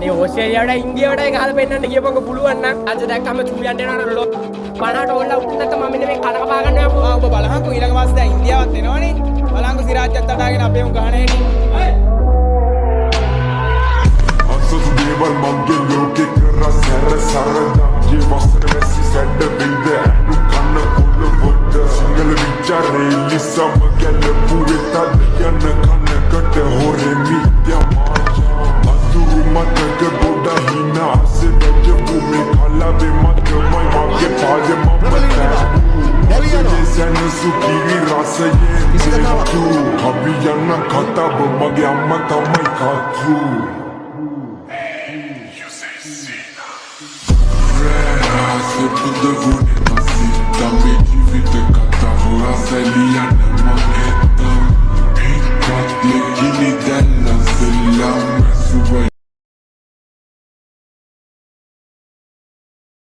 මේ ඕස්ට්‍රේලියාවට ඉන්දියාවට ගහලා පෙන්නන්න කියපොක පුළුවන් නම් අද දැක්කම චූලියන්ට යනවා ලො 50ට ඕල්ලා උත් නැත්නම් මම මෙන්න මේ කන කපා ගන්නවා ඔබ බලහන්කෝ ඊළඟ මාසේ දැන් ඉන්දියාවත් එනවනේ බලහන්කෝ සිරාජ්‍යත් අඩාගෙන අපේම ගහන හැටි අසතු දේවල් මගේ ලෝකේ කරා සැර සරදා ජී වස්තර වෙසි සැඩ බින්ද අනු කන්න කුල පොඩ සිංගල විචාරේ ලිසම ගැල පුරේත යන කන්නකට හොරේ මිත්‍යා අතුරු මතක ගොඩ හිනා සෙදජ භූමි කලාවේ මතමයි මගේ පාදේ මම සැන සුපිරි රසයේ තු අපි යන කතාව මගේ අම්මා තමයි කතු Devo necessita medivite catavola seliana manetta Piccat le chili della stella Messuva